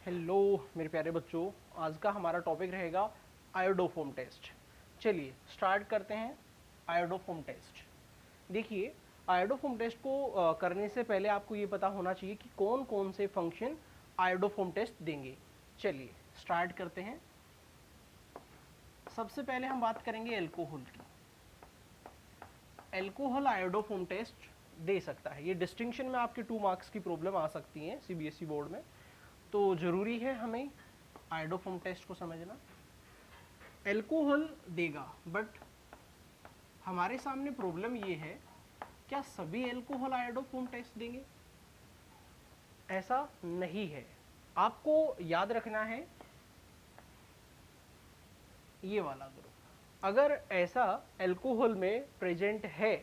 Hello मेरे प्यारे बच्चों, आज का हमारा टॉपिक रहेगा आयोडोफोम टेस्ट। चलिए स्टार्ट करते हैं आयोडोफोम टेस्ट। देखिए, आयोडोफोम टेस्ट को करने से पहले आपको ये पता होना चाहिए कि कौन कौन से फंक्शन आयोडोफोम टेस्ट देंगे। चलिए स्टार्ट करते हैं। सबसे पहले हम बात करेंगे एल्कोहल की। एल्कोहल आयोडोफोम टेस्ट दे सकता है। ये डिस्टिंक्शन में आपके 2 मार्क्स की प्रॉब्लम आ सकती है सीबीएसई बोर्ड में, तो जरूरी है हमें आयोडोफोम टेस्ट को समझना। एल्कोहल देगा, बट हमारे सामने प्रॉब्लम ये है, क्या सभी एल्कोहल आयोडोफोम टेस्ट देंगे? ऐसा नहीं है। आपको याद रखना है ये वाला ग्रुप, अगर ऐसा एल्कोहल में प्रेजेंट है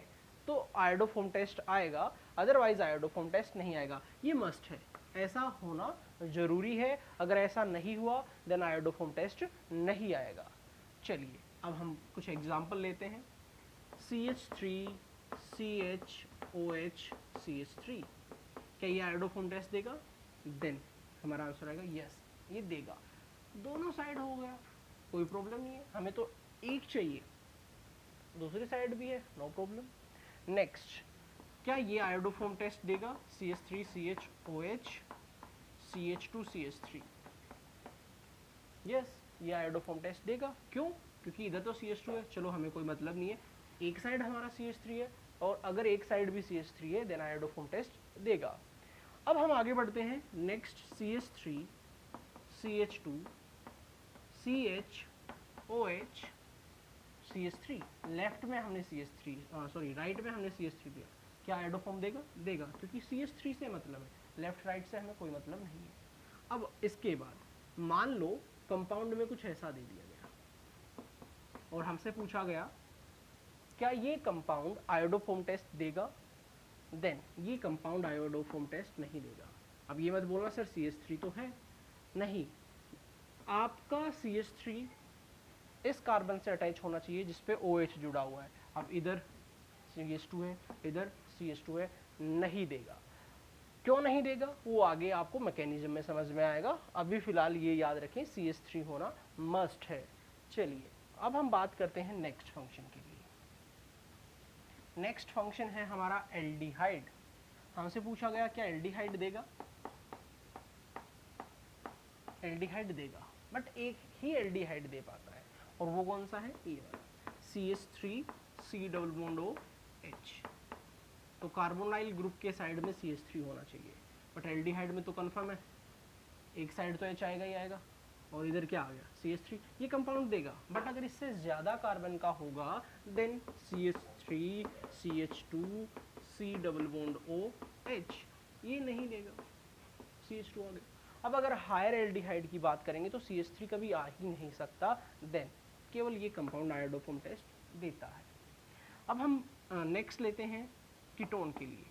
तो आयोडोफोम टेस्ट आएगा, अदरवाइज आयोडोफोम टेस्ट नहीं आएगा। ये मस्ट है, ऐसा होना जरूरी है। अगर ऐसा नहीं हुआ देन आयोडोफोम टेस्ट नहीं आएगा। चलिए अब हम कुछ एग्जाम्पल लेते हैं। CH3 CHOH CH3, क्या ये आयोडोफोम टेस्ट देगा? देन हमारा आंसर आएगा यस, ये देगा। दोनों साइड हो गया, कोई प्रॉब्लम नहीं है। हमें तो एक चाहिए, दूसरी साइड भी है, नो प्रॉब्लम। नेक्स्ट, क्या ये आयोडोफोम टेस्ट देगा? CH3 CHOH CH2 CH3, yes ये आयोडोफोम टेस्ट देगा। क्यों? क्योंकि इधर तो CH2 है, चलो हमें कोई मतलब नहीं है, एक साइड हमारा CH3 है, और अगर एक साइड भी CH3 है देन आयोडोफोम टेस्ट देगा। अब हम आगे बढ़ते हैं। Next, CH3 CH2 CHOH CH3, left में हमने CH3 सॉरी राइट में हमने CH3 दिया, क्या आयोडोफोम देगा? देगा, क्योंकि CH3 से मतलब है, लेफ्ट राइट से हमें कोई मतलब नहीं है। अब इसके बाद मान लो कंपाउंड में कुछ ऐसा दे दिया गया और हमसे पूछा गया क्या ये कंपाउंड आयोडोफोम टेस्ट देगा? देन ये कंपाउंड आयोडोफोम टेस्ट नहीं देगा। अब ये मत बोलना सर CH3 तो है, नहीं, आपका CH3 इस कार्बन से अटैच होना चाहिए जिसपे OH जुड़ा हुआ है। अब इधर CH2 है, इधर CH2 है, नहीं देगा। क्यों नहीं देगा वो आगे आपको मैकेनिज्म में समझ में आएगा। अभी फिलहाल ये याद रखें CH3 होना मस्ट है। चलिए अब हम बात करते हैं नेक्स्ट फंक्शन के लिए। नेक्स्ट फंक्शन है हमारा एल्डिहाइड। हमसे पूछा गया क्या एल्डिहाइड देगा? एल्डिहाइड देगा, बट एक ही एल्डिहाइड दे पाता है, और वो कौन सा है? ये वाला CH3 C+OH। तो कार्बोनाइल ग्रुप के साइड में CH3 होना चाहिए, बट एल्डिहाइड में तो कंफर्म है एक साइड तो H आएगा ही आएगा, और इधर क्या आ गया CH3। ये कंपाउंड देगा, बट अगर इससे ज्यादा कार्बन का होगा देन CH3 CH2 C+OH, ये नहीं देगा, CH2 आ गया। अब अगर हायर एल्डिहाइड की बात करेंगे तो CH3 कभी आ ही नहीं सकता, देन केवल ये कंपाउंड आयोडोफोम टेस्ट देता है। अब हम नेक्स्ट लेते हैं कीटोन के लिए।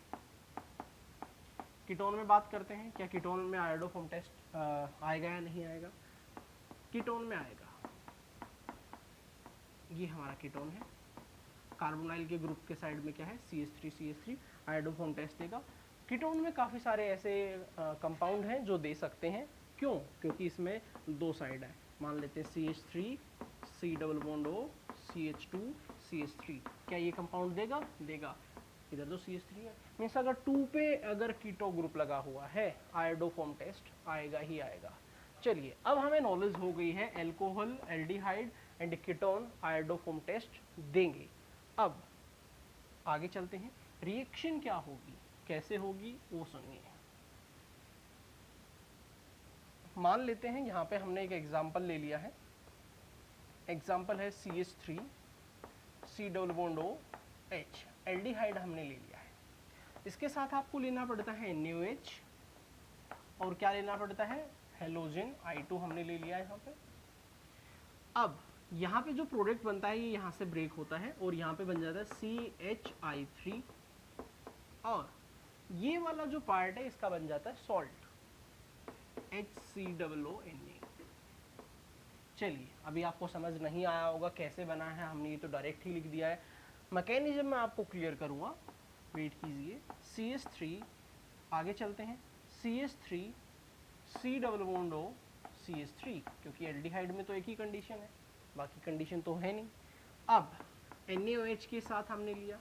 कीटोन में बात करते हैं, क्या कीटोन में आयोडोफोम टेस्ट आएगा या नहीं आएगा? कीटोन में आएगा। ये हमारा कीटोन है, कार्बोनाइल के ग्रुप के साइड में क्या है CH3 CH3, आयोडोफोम टेस्ट देगा। कीटोन में काफ़ी सारे ऐसे कंपाउंड हैं जो दे सकते हैं। क्यों? क्योंकि इसमें 2 साइड है। मान लेते हैं CH3 C+O CH2 CH3, क्या ये कंपाउंड देगा? देगा। इधर तो CH3 है, मीन्स अगर 2 पे अगर कीटो ग्रुप लगा हुआ है आयोडोफोम टेस्ट आएगा ही आएगा। चलिए अब हमें नॉलेज हो गई है alcohol, aldehyde and ketone iodoform test देंगे। अब आगे चलते हैं, रिएक्शन क्या होगी, कैसे होगी वो सुनिए। मान लेते हैं यहाँ पे हमने एक एग्जांपल ले लिया है। एग्जांपल है CH3 C+OH, एल्डिहाइड हमने ले लिया है। इसके साथ आपको लेना पड़ता है NaOH, और क्या लेना पड़ता है? हेलोजन I2 हमने ले लिया है यहाँ पे। अब यहाँ पे जो प्रोडक्ट बनता है ये यहाँ से ब्रेक होता है और यहाँ पे बन जाता है CHI3, और ये वाला जो पार्ट है इसका बन जाता है सॉल्ट HCOONA। चलिए अभी आपको समझ नहीं आया होगा कैसे बना है, हमने ये तो डायरेक्ट ही लिख दिया है। मैकेनिज्म में आपको क्लियर करूँगा, वेट कीजिए। CH3, आगे चलते हैं, CH3 C double bond O CH3, क्योंकि एल्डिहाइड में तो एक ही कंडीशन है, बाकी कंडीशन तो है नहीं। अब NaOH के साथ हमने लिया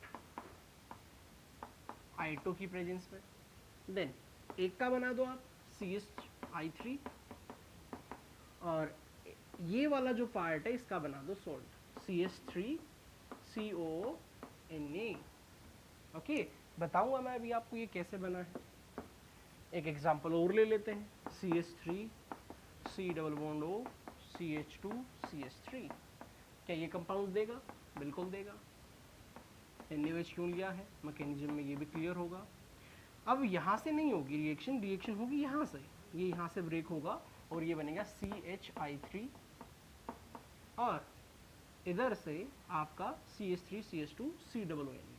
I2 की प्रेजेंस में, देन एक का बना दो आप CH3, और ये वाला जो पार्ट है इसका बना दो सोल्ट CH3CONA। ओके, बताऊंगा मैं अभी आपको ये कैसे बना है। एक एग्जांपल और ले लेते हैं, CH3 C double bond O CH2 CH3। क्या ये कंपाउंड देगा? बिल्कुल देगा। NaOH क्यों लिया है, मैकेनिज्म में ये भी क्लियर होगा। अब यहाँ से नहीं होगी रिएक्शन, रिएक्शन होगी यहाँ से, ये यहाँ से ब्रेक होगा और ये बनेगा CHI3, और इधर से आपका CH3 CH2 C double ONA,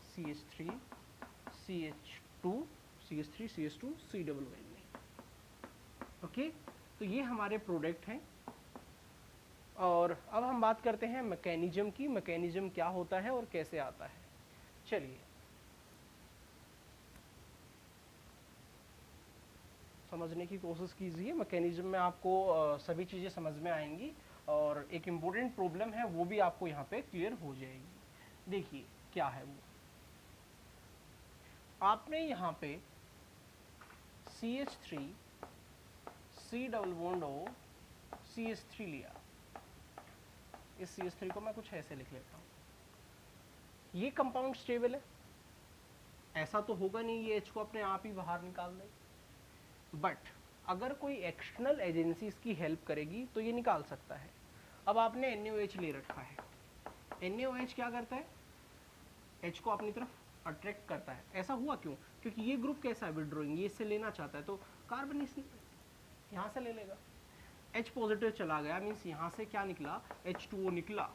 CH3 CH2 CH3 CH2 C double ONA। Okay, तो ये हमारे प्रोडक्ट हैं। और अब हम बात करते हैं मैकेनिज्म की, मैकेनिज्म क्या होता है और कैसे आता है। चलिए समझने की कोशिश कीजिए, मैकेनिज्म में आपको सभी चीज़ें समझ में आएंगी और एक इम्पोर्टेंट प्रॉब्लम है वो भी आपको यहाँ पे क्लियर हो जाएगी। देखिए क्या है वो, आपने यहाँ पे CH3 C double bond O CH3 लिया, इस CH3 को मैं कुछ ऐसे लिख लेता हूँ। ये कंपाउंड स्टेबल है, ऐसा तो होगा नहीं ये H को अपने आप ही बाहर निकाल दे, बट अगर कोई एक्सटर्नल एजेंसी इसकी हेल्प करेगी तो ये निकाल सकता है। अब आपने NaOH ले रखा है, NaOH क्या करता है, H को अपनी तरफ अट्रैक्ट करता है। ऐसा हुआ क्यों? क्योंकि ये ग्रुप कैसा है, विड्रॉइंग, ये इससे लेना चाहता है, तो कार्बन इस यहाँ से ले लेगा। H पॉजिटिव चला गया, मीन्स यहाँ से क्या निकला, H2O निकला,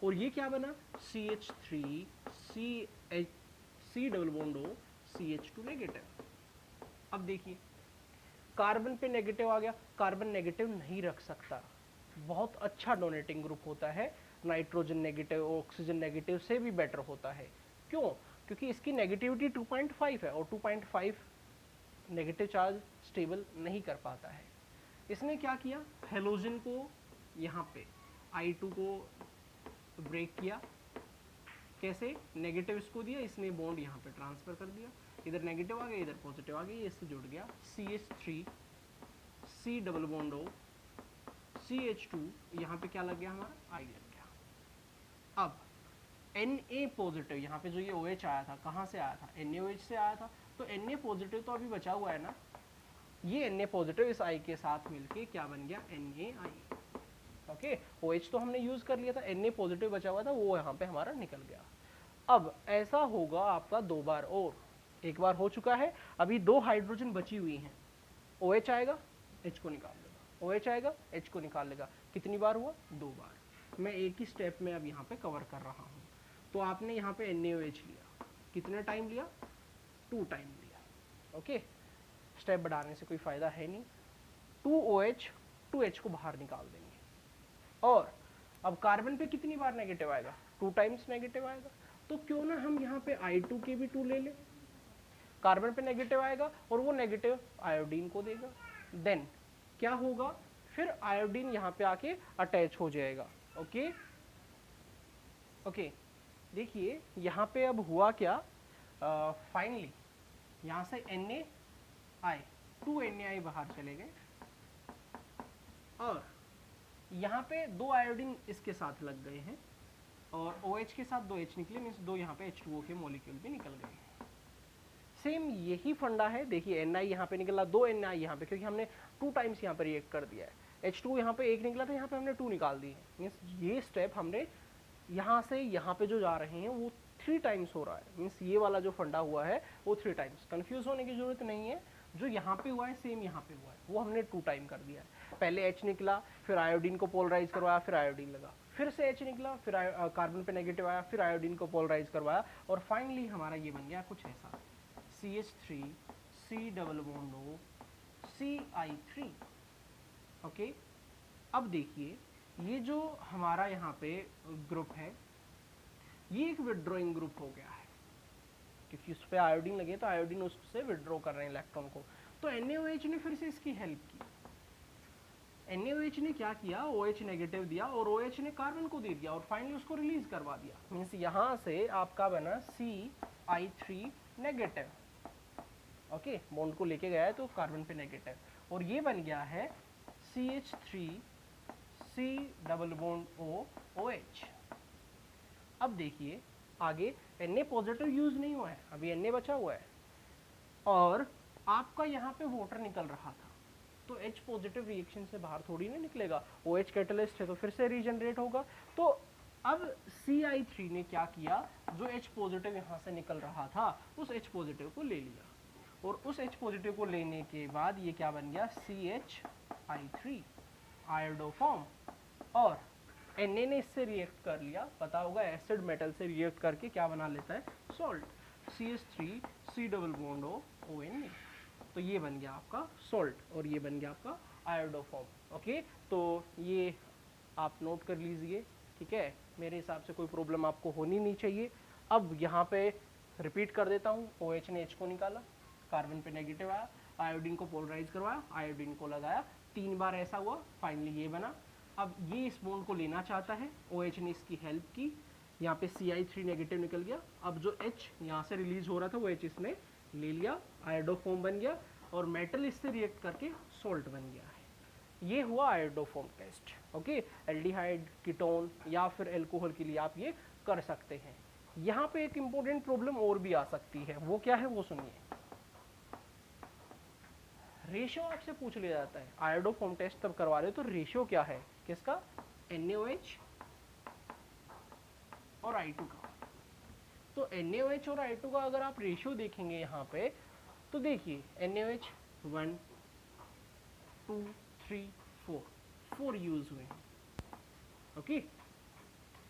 और ये क्या बना, CH3 C double bond O CH2 negative. अब देखिए कार्बन पे नेगेटिव आ गया, कार्बन नेगेटिव नहीं रख सकता, बहुत अच्छा डोनेटिंग ग्रुप होता है, नाइट्रोजन नेगेटिव ऑक्सीजन नेगेटिव से भी बेटर होता है। क्यों? क्योंकि इसकी नेगेटिविटी 2.5 है और 2.5 नेगेटिव चार्ज स्टेबल नहीं कर पाता है। इसने क्या किया, हेलोजन को यहाँ पे I2 को ब्रेक किया, कैसे, नेगेटिव इसको दिया, इसने बॉन्ड यहाँ पे ट्रांसफर कर दिया, इधर नेगेटिव आ गया इधर पॉजिटिव आ गया, इससे जुड़ गया CH3 C double bond O CH2, यहाँ पे क्या लग गया हमारा, I लग गया। अब Na पॉजिटिव, यहाँ पे जो ये OH आया था कहाँ से आया था, NaOH से आया था, तो Na पॉजिटिव तो अभी बचा हुआ है ना, ये Na पॉजिटिव इस I के साथ मिलके क्या बन गया, NaI। ओके, OH तो हमने यूज कर लिया था, Na पॉजिटिव बचा हुआ था वो यहाँ पे हमारा निकल गया। अब ऐसा होगा आपका दो बार, और एक बार हो चुका है, अभी दो हाइड्रोजन बची हुई हैं, OH आएगा H को निकाल लेगा, OH आएगा H को निकाल लेगा। कितनी बार हुआ, दो बार। मैं एक ही स्टेप में अब यहाँ पे कवर कर रहा हूँ। तो आपने यहाँ पे NaOH लिया, कितने टाइम लिया, 2 टाइम लिया। ओके, स्टेप बढ़ाने से कोई फायदा है नहीं, 2OH 2H को बाहर निकाल देंगे। और अब कार्बन पे कितनी बार नेगेटिव आएगा, 2 टाइम्स नेगेटिव आएगा, तो क्यों ना हम यहाँ पे I2 के भी 2 ले लें, कार्बन पे नेगेटिव आएगा और वो नेगेटिव आयोडीन को देगा, देन क्या होगा, फिर आयोडीन यहाँ पे आके अटैच हो जाएगा। ओके ओके, देखिए यहाँ पे अब हुआ क्या, फाइनली यहाँ से NaI 2 NaI बाहर चले गए, और यहाँ पे 2 आयोडीन इसके साथ लग गए हैं और OH के साथ 2 H निकले, मीन्स 2 यहाँ पे H2O के मॉलिक्यूल भी निकल गए हैं। सेम यही फंडा है, देखिए Na यहाँ पे निकला, 2 Na यहाँ पे, क्योंकि हमने 2 टाइम्स यहाँ पे रिएक्ट कर दिया है, H2O यहाँ पे 1 निकला था, यहाँ पे हमने 2 निकाल दिए, मीन्स ये स्टेप हमने यहाँ से यहाँ पे जो जा रहे हैं वो 3 टाइम्स हो रहा है, मीन्स ये वाला जो फंडा हुआ है वो 3 टाइम्स। कंफ्यूज होने की जरूरत नहीं है, जो यहाँ पे हुआ है सेम यहाँ पे हुआ है, वो हमने 2 टाइम कर दिया है। पहले H निकला, फिर आयोडीन को पोलराइज करवाया, फिर आयोडीन लगा, फिर से H निकला, फिर कार्बन पे नेगेटिव आया, फिर आयोडीन को पोलराइज करवाया, और फाइनली हमारा ये बन गया कुछ ऐसा, CH3 C double bond O CI3। Okay, अब देखिए ये जो हमारा यहाँ पे ग्रुप है ये एक विड्रॉइंग ग्रुप हो गया है, क्योंकि उस पर आयोडीन लगे तो आयोडीन उससे विड्रॉ कर रहे हैं इलेक्ट्रॉन को, तो NaOH ने फिर से इसकी हेल्प की। NaOH ने क्या किया, OH नेगेटिव दिया और OH ने कार्बन को दे दिया और फाइनली उसको रिलीज करवा दिया। मीन्स यहाँ से आपका बना CI3 नेगेटिव। ओके, बॉन्ड को लेके गया है तो कार्बन पे नेगेटिव, और ये बन गया है CH3 C double bond O OH। अब देखिए आगे Na पॉजिटिव यूज नहीं हुआ है, अभी Na बचा हुआ है और आपका यहाँ पे वाटर निकल रहा था, तो H पॉजिटिव रिएक्शन से बाहर थोड़ी ना निकलेगा, OH कैटलिस्ट है तो फिर से रीजनरेट होगा। तो अब CI3 ने क्या किया, जो H पॉजिटिव यहाँ से निकल रहा था उस H पॉजिटिव को ले लिया, और उस H पॉजिटिव को लेने के बाद ये क्या बन गया, CHI3 आयोडोफॉर्म, और Na ने इससे रिएक्ट कर लिया, पता होगा एसिड मेटल से रिएक्ट करके क्या बना लेता है, salt, CH3 C double bond O ONA। तो ये बन गया आपका सॉल्ट और ये बन गया आपका आयोडोफॉर्म। ओके, तो ये आप नोट कर लीजिए, ठीक है। मेरे हिसाब से कोई प्रॉब्लम आपको होनी नहीं चाहिए। अब यहाँ पे रिपीट कर देता हूँ, OH ने H को निकाला, कार्बन पे नेगेटिव आया, आयोडीन को पोलराइज करवाया, आयोडीन को लगाया, 3 बार ऐसा हुआ, फाइनली ये बना। अब ये इस बॉन्ड को लेना चाहता है, OH ने इसकी हेल्प की, यहाँ पे CI3 नेगेटिव निकल गया। अब जो H यहाँ से रिलीज हो रहा था वो H इसने ले लिया, आयोडोफॉर्म बन गया और मेटल इससे रिएक्ट करके सॉल्ट बन गया है। ये हुआ iodoform test. Okay, aldehyde, ketone या फिर अल्कोहल के लिए आप ये कर सकते हैं। यहाँ पे एक इंपॉर्टेंट प्रॉब्लम और भी आ सकती है, वो क्या है वो सुनिए। रेशियो आपसे पूछ लिया जाता है, आयोडोफॉर्म टेस्ट तब करवा रहे हो तो रेशियो क्या है किसका, NaOH और I2 का। तो NaOH और I2 का अगर आप रेशियो देखेंगे यहाँ पे, तो देखिए NaOH 1 2 3 4 यूज हुए हैं। ओके,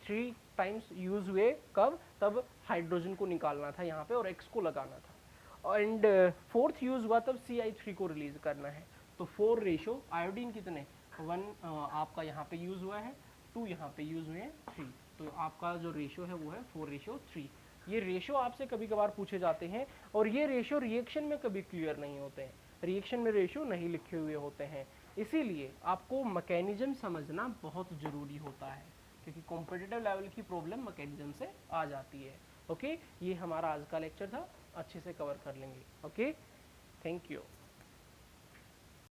3 टाइम्स यूज हुए, कब, तब हाइड्रोजन को निकालना था यहाँ पे और X को लगाना था, एंड 4th यूज हुआ तब CI3 को रिलीज करना है। तो 4 रेशो, आयोडीन कितने, 1 आपका यहाँ पे यूज हुआ है, 2 यहाँ पे यूज हुए हैं, 3, तो आपका जो रेशो है वो है 4:3। ये रेशो आपसे कभी कभार पूछे जाते हैं और ये रेशो रिएक्शन में कभी क्लियर नहीं होते हैं, रिएक्शन में रेशो नहीं लिखे हुए होते हैं, इसीलिए आपको मैकेनिज्म समझना बहुत ज़रूरी होता है, क्योंकि कॉम्पिटिटिव लेवल की प्रॉब्लम मैकेनिज्म से आ जाती है। ओके, ये हमारा आज का लेक्चर था, अच्छे से कवर कर लेंगे। Okay, thank you.